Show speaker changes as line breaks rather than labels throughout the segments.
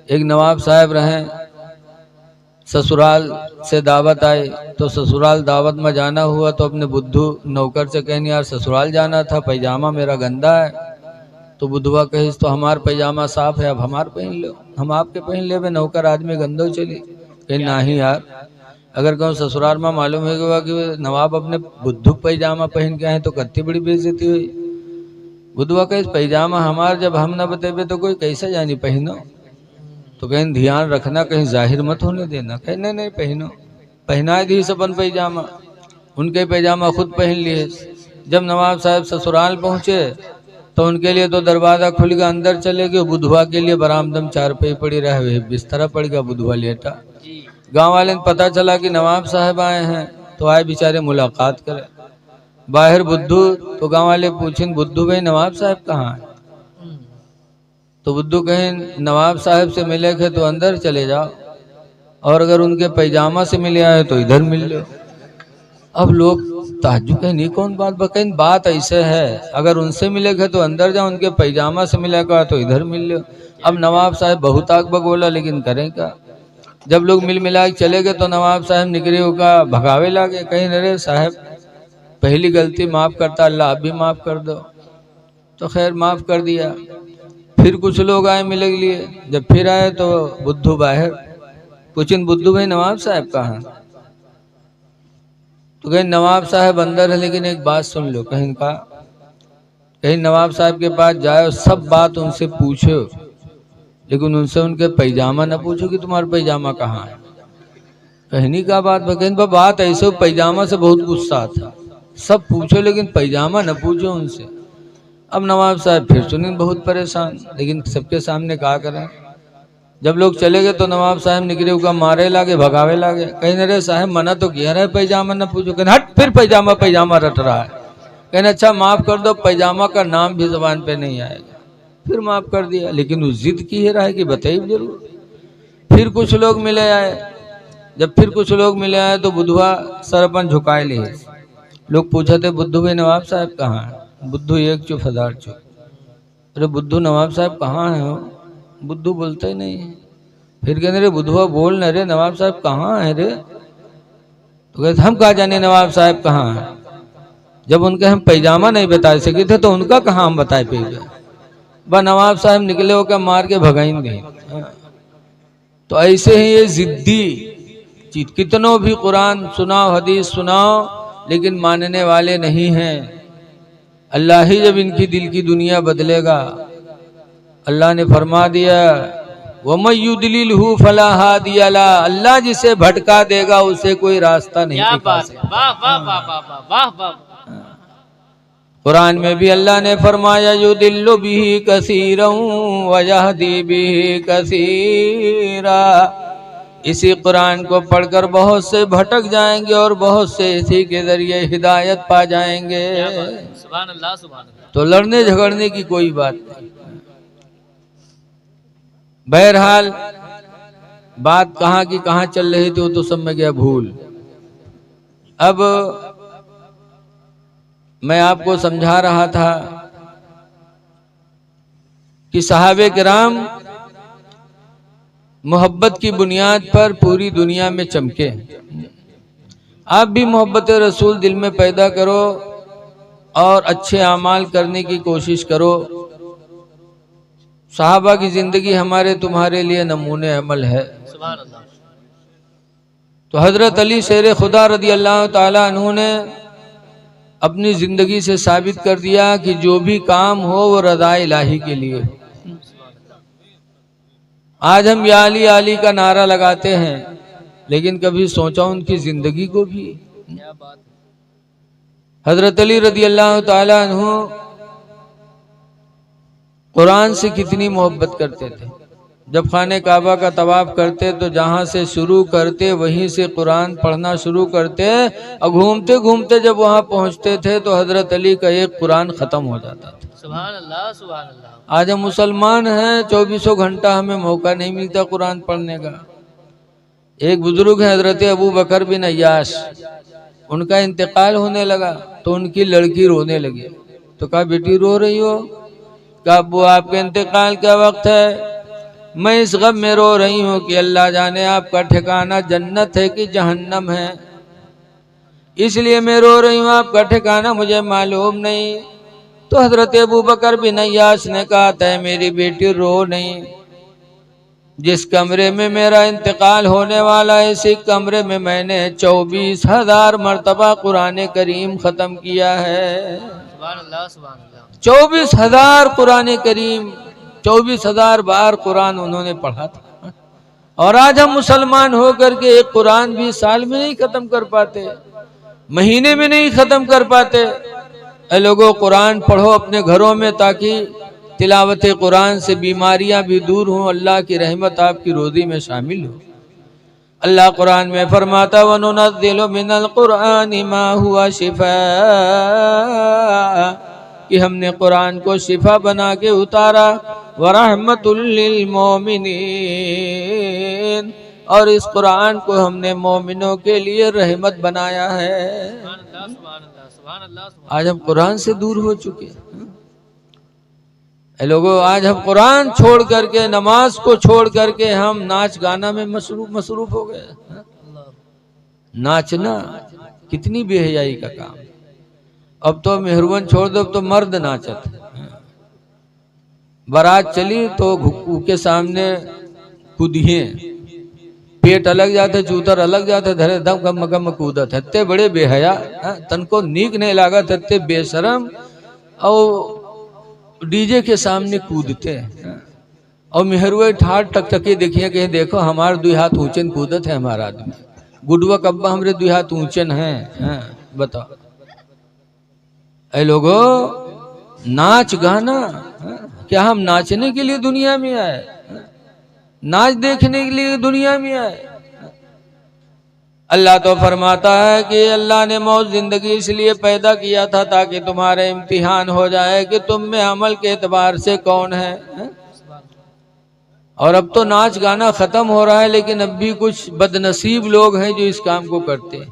एक नवाब साहब रहे, ससुराल से दावत आई, तो ससुराल दावत में जाना हुआ तो अपने बुद्धू नौकर से कहनी यार ससुराल जाना था, पैजामा मेरा गंदा है। तो बुद्धुआ कही तो हमार पैजामा साफ है, अब हमार पहन लो, हम आपके पहन ले, नौकर आदमी गंदो चली। कहीं नहीं यार, अगर कहूँ ससुराल में मालूम है कि नवाब अपने बुद्धू पैजामा पहन के आए तो कत्ती बड़ी बेइज्जती हुई। बुद्धुआ कहे पैजामा हमार जब हम न बतेबे तो कोई कैसे जानी पहनो। तो कहीं ध्यान रखना, कहीं जाहिर मत होने देना। कहीं नहीं नहीं पहनो, पहना दी अपन पैजामा, उनके पैजामा खुद पहन लिए। जब नवाब साहब ससुराल पहुंचे तो उनके लिए तो दरवाजा खुल गया, अंदर चले गए। बुधवा के लिए बरामदम चारपाई पड़ी रहे, बिस्तरा पड़ गया, बुधवा लेटा। गांव वाले ने पता चला कि नवाब साहब आए हैं, तो आए बेचारे मुलाकात करे। बाहर बुद्धू, तो गांव वाले पूछें बुद्धू भाई नवाब साहब कहाँ है? तो बुद्धू कहें नवाब साहब से मिले थे तो अंदर चले जाओ, और अगर उनके पैजामा से मिले आए तो इधर मिल लो। अब लोग ताज्जुब कहें नहीं कौन बात बकैन, बात ऐसे है अगर उनसे मिले थे तो अंदर जाओ, उनके पैजामा से मिले का तो इधर मिल लो। अब नवाब साहब बहुत आग बगोला, लेकिन करें क्या। जब लोग मिल मिला के चले गए तो नवाब साहब निकरे का भगावे लागे, कहीं अरे साहब पहली गलती माफ करता अल्लाह, आप भी माफ कर दो। तो खैर माफ कर दिया। फिर कुछ लोग आए मिले के लिए, जब फिर आए तो बुद्धू बाहर पूछें बुद्धू भाई नवाब साहब कहाँ? तो कहीं नवाब साहब अंदर है, लेकिन एक बात सुन लो। कहीं का कहीं नवाब साहब के पास जाओ, सब बात उनसे पूछो, लेकिन उनसे उनके पैजामा न पूछो कि तुम्हारा पैजामा कहाँ है। कहनी का बात कहीं बात ऐसे, पैजामा से बहुत गुस्सा था। सब पूछो लेकिन पैजामा न पूछो उनसे। अब नवाब साहब फिर सुने बहुत परेशान, लेकिन सबके सामने कहा करें। जब लोग चले गए तो नवाब साहब निकले का मारे लागे, भगावे लागे। कहीं अरे साहब मना तो किया रहे पैजामा न पूछो। कहने हट, फिर पैजामा पैजामा रट रहा है। कहने अच्छा माफ कर दो, पैजामा का नाम भी जबान पे नहीं आएगा। फिर माफ कर दिया, लेकिन उस जिद की रहा है कि बताइए जरूर। फिर कुछ लोग मिले आए, जब फिर कुछ लोग मिले आए तो बुधवा सर अपन झुकाए लिए। लोग पूछे थे बुद्धू भाई नवाब साहब कहाँ है? बुद्धू एक चुप, हजार चुप। अरे बुद्धू नवाब साहब कहाँ है हो? बुद्धू बोलता ही नहीं है। फिर कहने रे बुद्धुआ बोल न रे, नवाब साहब कहाँ है रे? तो कहते हम कहाँ जाने नवाब साहब कहाँ है, जब उनके हम पैजामा नहीं बता सके थे तो उनका कहाँ हम बताए पे गए। बस नवाब साहब निकले होकर मार के भगाएंगे। तो ऐसे ही ये जिद्दी चीज, कितनों भी कुरान सुनाओ हदीस सुनाओ, लेकिन मानने वाले नहीं हैं। अल्लाह ही जब इनकी दिल की दुनिया बदलेगा। अल्लाह ने फरमा दिया वमयुदलिलहु फला हादिया ला, अल्लाह जिसे भटका देगा उसे कोई रास्ता नहीं दिखा सकता। कुरान में भी अल्लाह ने फरमाया युदिल्लु बिही कसीरन व यहदी बिही कसीरा। इसी कुरान को पढ़कर बहुत से भटक जाएंगे और बहुत से इसी के जरिए हिदायत पा जाएंगे। सुभान अल्लाह, सुभान अल्लाह। तो लड़ने झगड़ने की कोई बात नहीं। बहरहाल बात कहाँ की कहाँ चल रही थी वो तो सब में गया भूल। अब मैं आपको समझा रहा था कि साहबे किराम मोहब्बत की बुनियाद पर पूरी दुनिया में चमके। आप भी मोहब्बत रसूल दिल में पैदा करो और अच्छे अमाल करने की कोशिश करो। साहबा की जिंदगी हमारे तुम्हारे लिए नमूने अमल है। तो हजरत अली शेर खुदा रदी अल्लाह ताला अन्हु ने अपनी जिंदगी से साबित कर दिया कि जो भी काम हो वो रज़ा इलाही के लिए हो। आज हम या अली का नारा लगाते हैं, लेकिन कभी सोचा उनकी जिंदगी को भी। हजरत अली रदी अल्लाह ताला अन्हु कुरान से कितनी मोहब्बत करते थे। जब खाने काबा का तवाफ करते तो जहाँ से शुरू करते वहीं से कुरान पढ़ना शुरू करते, और घूमते घूमते जब वहाँ पहुँचते थे तो हजरत अली का एक कुरान खत्म हो जाता था। सुभान अल्लाह, सुभान अल्लाह। आज हम मुसलमान हैं, 24 घंटा हमें मौका नहीं मिलता कुरान पढ़ने का। एक बुजुर्ग है हजरत अबू बकर बिन अय्याश, उनका इंतकाल होने लगा तो उनकी लड़की रोने लगी। तो कहा बेटी रो रही हो? कहा अब्बू आपके इंतकाल का वक्त है। मैं इस गम में रो रही हूँ कि अल्लाह जाने आपका ठिकाना जन्नत है कि जहन्नम है, इसलिए मैं रो रही हूँ, आपका ठिकाना मुझे मालूम नहीं। तो हजरत अबू बकर बिन अय्याश ने कहा था मेरी बेटी रो नहीं, जिस कमरे में मेरा इंतकाल होने वाला है इसी कमरे में मैंने 24,000 मरतबा कुरान करीम खत्म किया है। 24,000 कुरान करीम, 24,000 बार कुरान उन्होंने पढ़ा था। और आज हम मुसलमान होकर के एक कुरान भी साल में नहीं खत्म कर पाते, महीने में नहीं खत्म कर पाते। ऐ लोगों, कुरान पढ़ो अपने घरों में, ताकि तिलावत कुरान से बीमारियां भी दूर हों, अल्लाह की रहमत आपकी रोज़ी में शामिल हो। अल्लाह कुरान में फरमाता वनुनज़्ज़िलु मिनल कुरानि मा हुवा शिफा, कि हमने कुरान को शिफा बना के उतारा, व रहमतुल लिल मोमिनीन, और इस कुरान को हमने मोमिनों के लिए रहमत बनाया है। आज हम कुरान से दूर हो चुके हैं लोगों, आज हम कुरान छोड़ करके, नमाज को छोड़ करके हम नाच गाना में मसरूफ हो गए। नाचना कितनी बेहयाई का काम। अब तो मेहरवन छोड़ दो, अब तो मर्द नाचत। बारात चली तो घुक्कू के सामने कूदिए, पेट अलग जाते, चूतर अलग जाते, धरे दम गम गम कूदत। हत्ते बड़े बेहया, तनको नीक नहीं लागत, हत्ते बेशरम और डीजे के सामने कूदते हैं। और मेहरुए ठाट टकटकी देखिए कि देखो हमारे 2 हाथ ऊंचन कूदत है हमारा आदमी, गुडवा कब्बा हमरे 2 हाथ ऊंचन है। बताओ ऐ लोगो, नाच गाना, क्या हम नाचने के लिए दुनिया में आए? नाच देखने के लिए दुनिया में आए? अल्लाह तो फरमाता है कि अल्लाह ने मौत जिंदगी इसलिए पैदा किया था ताकि तुम्हारे इम्तिहान हो जाए कि तुम में अमल के एतबार से कौन है। और अब तो नाच गाना खत्म हो रहा है, लेकिन अब भी कुछ बदनसीब लोग हैं जो इस काम को करते हैं।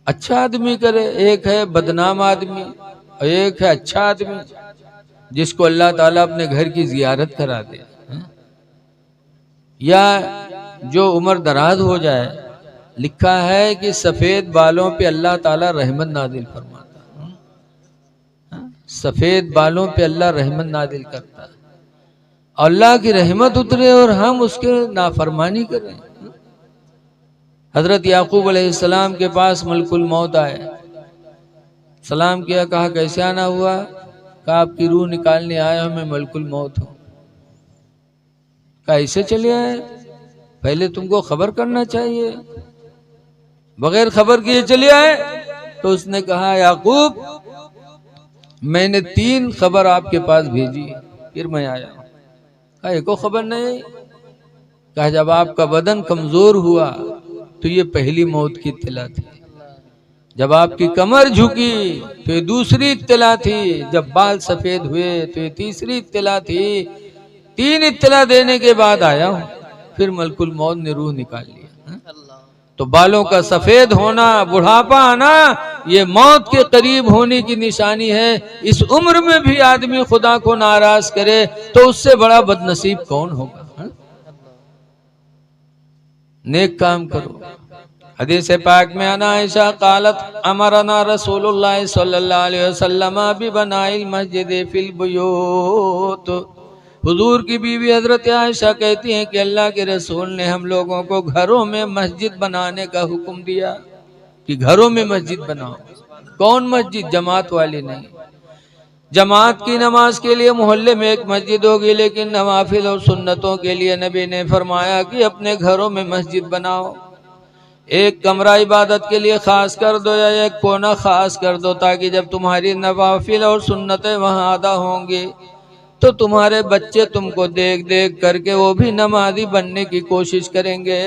अच्छा आदमी करे, एक है बदनाम आदमी और एक है अच्छा आदमी जिसको अल्लाह ताला अपने घर की जियारत करा दे, या जो उम्र दराज हो जाए। लिखा है कि सफेद बालों पे अल्लाह ताला रहमत नाजिल फरमाता, सफेद बालों पे अल्लाह रहमत नाजिल करता है। अल्लाह की रहमत उतरे और हम उसके नाफरमानी करें। हजरत याकूब अलैहिस्सलाम के पास मलकुल मौत आए, सलाम किया, कहा कैसे आना हुआ? कहा आपकी रूह निकालने आया हूं, मैं मलकुल मौत हूं। कैसे चले आए? पहले तुमको खबर करना चाहिए, बगैर खबर किए चले आए। तो उसने कहा याकूब मैंने 3 खबर आपके पास भेजी, फिर मैं आया। कहा एको खबर नहीं? कहा जब आपका बदन कमजोर हुआ तो ये पहली मौत की इत्तला थी, जब आपकी कमर झुकी तो ये दूसरी इत्तला थी, जब बाल सफेद हुए तो ये तीसरी इत्तला थी। 3 इत्तला देने के बाद आया हूं, फिर मलकुल मौत ने रूह निकाल लिया। तो बालों का सफेद होना, बुढ़ापा आना, ये मौत के करीब होने की निशानी है। इस उम्र में भी आदमी खुदा को नाराज करे तो उससे बड़ा बदनसीब कौन होगा? नेक काम करो। हदीस पाक में आना आयशा कालत अमरना रसूलुल्लाह सल्लल्लाहु अलैहि वसल्लम बि बनाइल मस्जिद फिल बुयूत। हुजूर की बीवी हजरत आयशा कहती हैं कि अल्लाह के रसूल ने हम लोगों को घरों में मस्जिद बनाने का हुक्म दिया कि घरों में मस्जिद बनाओ। कौन मस्जिद? जमात वाली नहीं। जमात की नमाज के लिए मोहल्ले में एक मस्जिद होगी, लेकिन नवाफिल और सुन्नतों के लिए नबी ने फरमाया कि अपने घरों में मस्जिद बनाओ। एक कमरा इबादत के लिए खास कर दो या एक कोना खास कर दो, ताकि जब तुम्हारी नवाफिल और सुन्नतें वहां अदा होंगी तो तुम्हारे बच्चे तुमको देख देख करके वो भी नमाजी बनने की कोशिश करेंगे।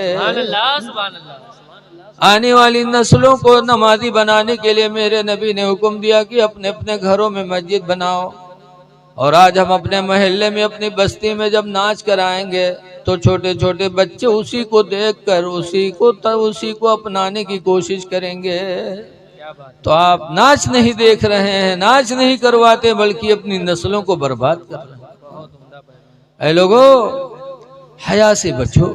आने वाली नस्लों को नमाजी बनाने के लिए मेरे नबी ने हुक्म दिया कि अपने अपने घरों में मस्जिद बनाओ। और आज हम अपने मोहल्ले में, अपनी बस्ती में जब नाच कराएंगे तो छोटे छोटे बच्चे उसी को देखकर उसी को अपनाने की कोशिश करेंगे। तो आप नाच नहीं देख रहे हैं, नाच नहीं करवाते, बल्कि अपनी नस्लों को बर्बाद कर रहे हैं। ऐ लोगो हया से बचो।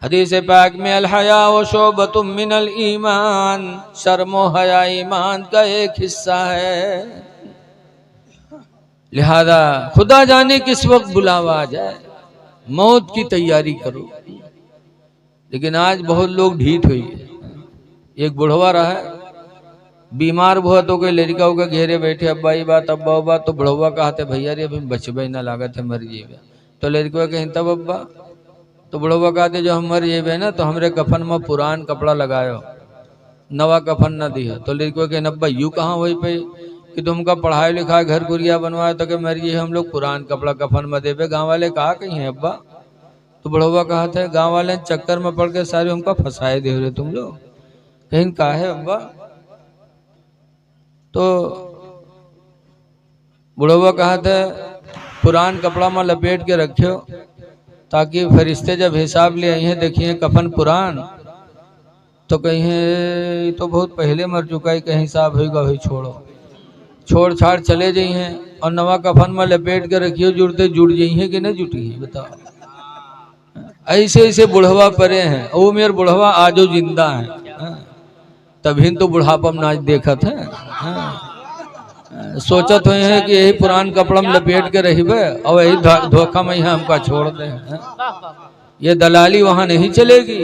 हदीस पाक में अल हया व शोबतुम मिनल ईमान, शर्म व हया ईमान का एक हिस्सा है। लिहाजा खुदा जाने किस वक्त बुलावा आ जाए, मौत की तैयारी करो। लेकिन आज बहुत लोग ढीठ हुई है। एक बुढ़वा रहा है, बीमार हुआ तो कोई लड़का के घेरे बैठे, अब्बा ये बात अब्बा वो बात, तो बुढ़वा कहते भैया रे अभी बचबे ना लागत है, मर जेबे। तो लड़का कहीं तब अब्बा, तो बुढ़वा कहते जो हम मर जेबे ना तो हमरे कफन में पुरान कपड़ा लगायो, नवा कफन न दिया। तो लड़का कहीं अब्बा यूँ कहाँ वही पे कि तुमका पढ़ाई लिखाई घर गुरिया बनवाए तो मर जी हम लोग पुरान कपड़ा कफन में देवे। गाँव वाले कहा कहीं है अब्बा? तो बुढ़वा कहा था गाँव वाले चक्कर में पड़ के सारे उनका फंसाए दे रहे तुम लोग, कहीं कहा है अब्बा? तो बुढ़वा कहा था पुरान कपड़ा में लपेट के रखियो ताकि फरिश्ते जब हिसाब ले आई हैं देखिए कफन पुरान, तो कहीं तो बहुत पहले मर चुका है, कहीं हिसाब होगा भाई छोड़ो, छोड़ छाड़ चले जाई हैं और नवा कफन में लपेट के रखियो, जुड़ते जुड़ जाई हैं कि नहीं जुटी है बताओ। ऐसे ऐसे बुढ़वा परे हैं, वो मेरे बुढ़वा आजो जिंदा है, तभी तो बुढ़ापा में नाच देखत है। सोचत हुए हैं कि यही पुरान कपड़ा में लपेट के रहिबे और यही धोखा में यहाँ हमका छोड़ दे। ये दलाली वहां नहीं चलेगी।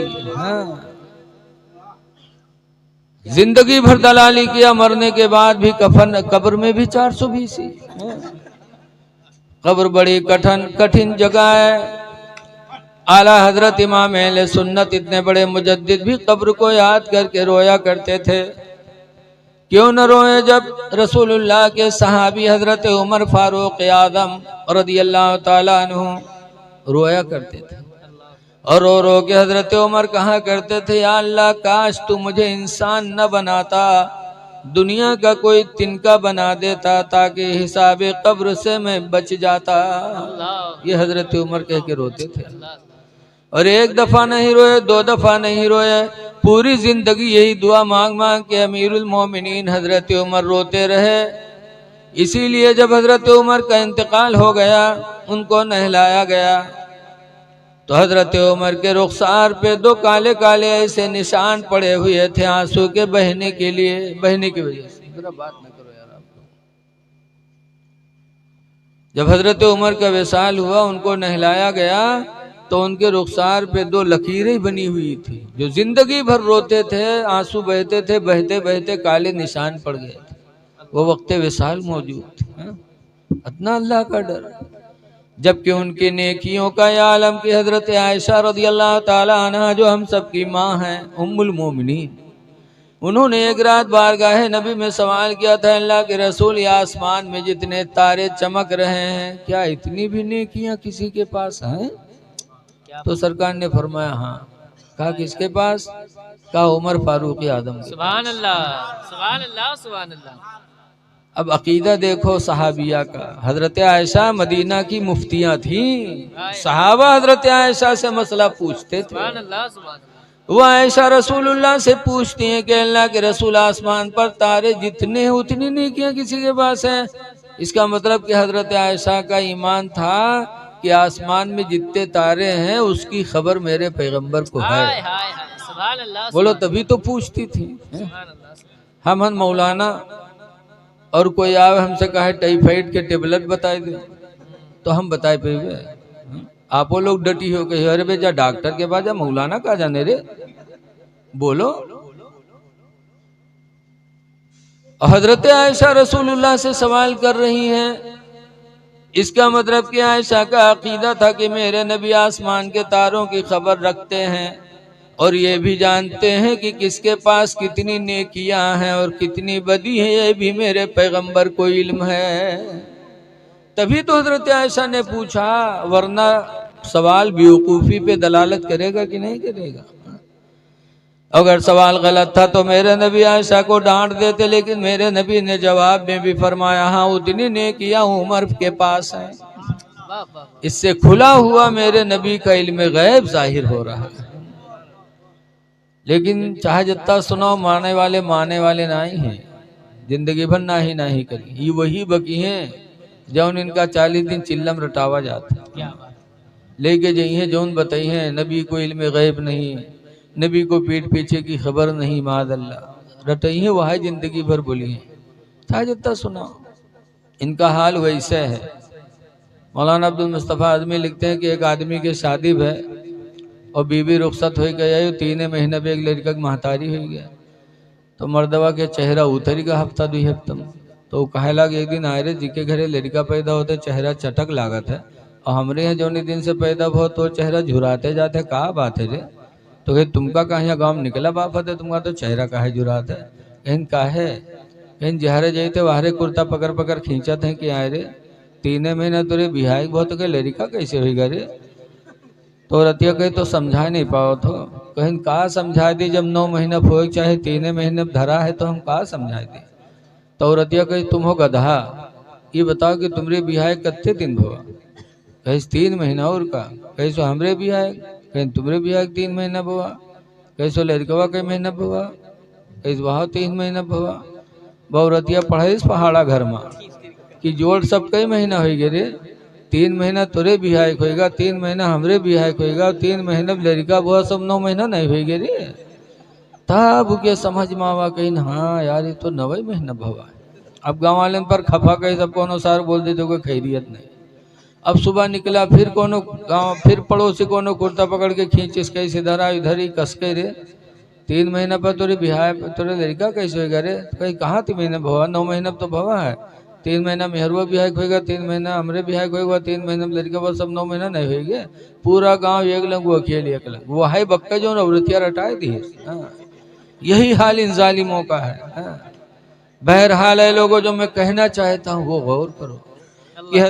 जिंदगी भर दलाली किया, मरने के बाद भी कफन कब्र में भी 420। कब्र बड़ी कठिन जगह है। आला हजरत इमाम अहले सुन्नत इतने बड़े मुजद्दिद भी कब्र को याद करके रोया करते थे। क्यों न रोए जब रसूलुल्लाह के सहाबी हजरत उमर फारूक आजम रदियल्लाहु ताला अन्हु रोया करते थे, और रो रो के हजरत उमर कहा करते थे या अल्लाह काश तू मुझे इंसान न बनाता, दुनिया का कोई तिनका बना देता ताकि हिसाब कब्र से मैं बच जाता। ये हजरत उमर कह के रोते थे। और एक दफा नहीं रोए, दो दफा नहीं रोए, पूरी जिंदगी यही दुआ मांग मांग के अमीरुल मोमिनीन हजरत उमर रोते रहे। इसीलिए जब हजरत उमर का इंतकाल हो गया, उनको नहलाया गया, तो हजरत उमर के रुखसार पे 2 काले काले ऐसे निशान पड़े हुए थे आंसू के बहने के लिए, बहने की वजह से। जरा बात न करो यार आप लोग। जब हजरत उमर का विसाल हुआ, उनको नहलाया गया, तो उनके रुखसार पे 2 लकीरें बनी हुई थी। जो जिंदगी भर रोते थे, आंसू बहते थे, बहते बहते काले निशान पड़ गए थे, वो वक्त विसाल मौजूद थे। इतना अल्लाह का डर। जबकि उनकी नेकियों का या आलम की हजरत आयशा रदियल्लाहु ताला अन्हा जो हम सब की माँ हैं, उम्मुल मोमिनीन, उन्होंने एक रात बारगाह नबी में सवाल किया था, अल्लाह के रसूल या आसमान में जितने तारे चमक रहे हैं, क्या इतनी भी नेकियां किसी के पास हैं? तो सरकार ने फरमाया हाँ। कहा किसके पास? कहा उमर फारूक आजम।
सुभान अल्लाह, सुभान अल्लाह, सुभान अल्लाह।
अब अकीदा देखो सहाबिया का। हजरत आयशा मदीना की मुफ्तियां थी, सहाबा हजरत आयशा से मसला पूछते थे।
सुभान अल्लाह, सुभान अल्लाह।
वो आयशा रसूलुल्लाह से पूछती हैं कि अल्लाह के रसूल आसमान पर तारे जितने हैं उतनी नेकियां किसी के पास है? इसका मतलब कि हजरत आयशा का ईमान था कि आसमान में जितने तारे हैं उसकी खबर मेरे पैगंबर को है।
सुभान अल्लाह।
बोलो तभी तो पूछती थी। हम मौलाना और कोई आवे हमसे कहे टाइफाइड के टेबलेट बताए दे, तो हम बताए पे आप वो लोग डटी हो गए, अरे बेजा डॉक्टर के पास जा, मौलाना कहा जाने रे। बोलो हजरत आयशा रसूलुल्लाह से सवाल कर रही हैं, इसका मतलब कि आयशा का अकीदा था कि मेरे नबी आसमान के तारों की खबर रखते हैं और ये भी जानते हैं कि किसके पास कितनी नेकियां हैं और कितनी बदी है, ये भी मेरे पैगंबर को इल्म है। तभी तो हजरत आयशा ने पूछा, वरना सवाल बेवकूफ़ी पे दलालत करेगा कि नहीं करेगा? अगर सवाल गलत था तो मेरे नबी आयशा को डांट देते, लेकिन मेरे नबी ने जवाब में भी फरमाया हाँ उतनी नेकियां उमर के पास है। इससे खुला हुआ मेरे नबी का इल्म गैब जाहिर हो रहा है। लेकिन चाहे जितना सुनो माने वाले ना ही हैं, जिंदगी भर ना ही करी। ये वही बकी हैं जौन इनका 40 दिन चिल्लम रटावा जाता
क्या बात।
लेके जाइए जौन बताई हैं नबी को इल्म गैब नहीं, नबी को पीठ पीछे की खबर नहीं, माद अल्लाह रटई है वह जिंदगी भर बोली है था जितना सुना। इनका हाल वैसे है। मौलाना अब्दुल मुस्तफ़ा आज़मी लिखते हैं कि एक आदमी के शादी है और बीवी रुखसत हो गया, 3 महीने पे एक लड़का की महतारी हो गया, तो मर्दवा के चेहरा उतरी का हफ्ता 2 हफ्ता में, तो कहे लग एक दिन आए रे जिके घरे लड़का पैदा होते चेहरा चटक लागत है, और हमरे यहाँ जो दिन से पैदा हो तो चेहरा झुराते जाते, कहा बात है रे, तो कहे तुमका कहाँ गाँव निकला बापत है, तुमका तो चेहरा काहे झुराता है, कहीं काहे कहीं जहरे जाते वहरे कुर्ता पकड़ पकड़ खींचत हैं कि आए रे 3 महीना तुरे बिहाई बहुत के लड़का कैसे होगा रे, तो रतिया कहे तो समझा नहीं पाओ, तो कहीं कहा समझा दी, जब 9 महीना हो चाहे 3 महीने धरा है तो हम कहा समझा दी। तो रतिया कहे तुम हो गधा, ये बताओ कि तुमरे बिहाय कत्ते दिन हुआ, कहीं 3 महीना और का, कहीं सो हमरे बिहाय, कहीं तुमरे बिहाय 3 महीना हुआ, कहीं सो लड़कवा कई महीना हुआ, कहीं वहाँ 3 महीना हुआ। बहुरतिया पढ़े पहाड़ा घर में कि जोड़ सब कई महीना हो गए रे, 3 महीना तुरे बिहाय होएगा, 3 महीना हमरे बिहाय होएगा, 3 महीना लड़का बुआ सब 9 महीना नहीं हो गए रे। तब के समझ में आवा कहीं हाँ यार ये तो 9 महीना भवा। अब गाँव वाले पर खफा कहीं सबको अनुसार बोल दे तो कोई खैरियत नहीं। अब सुबह निकला फिर कोनो गाँव, फिर पड़ोसी कोनो कुर्ता पकड़ के खींच इसके इधर आ इधर ही कस के रे, 3 महीना पर तुरे बिहाय तुरे लड़का कैसे होगा रे, कहीं कहाँ 3 महीना भवा, 9 महीना तो भवा है, 3 महीना मेहरुआ बिहाय होगा, 3 महीना हमरे बिहाय होगा, 3 महीना लड़का बस सब 9 महीना नहीं होगा। पूरा गांव एक लंग वो अकेले एक लंग वो है बक्का जो नवृत्तियाँ रटाए दी है। यही हाल इन जालिमों का है। बहरहाल है लोगों जो मैं कहना चाहता हूँ वो गौर करो।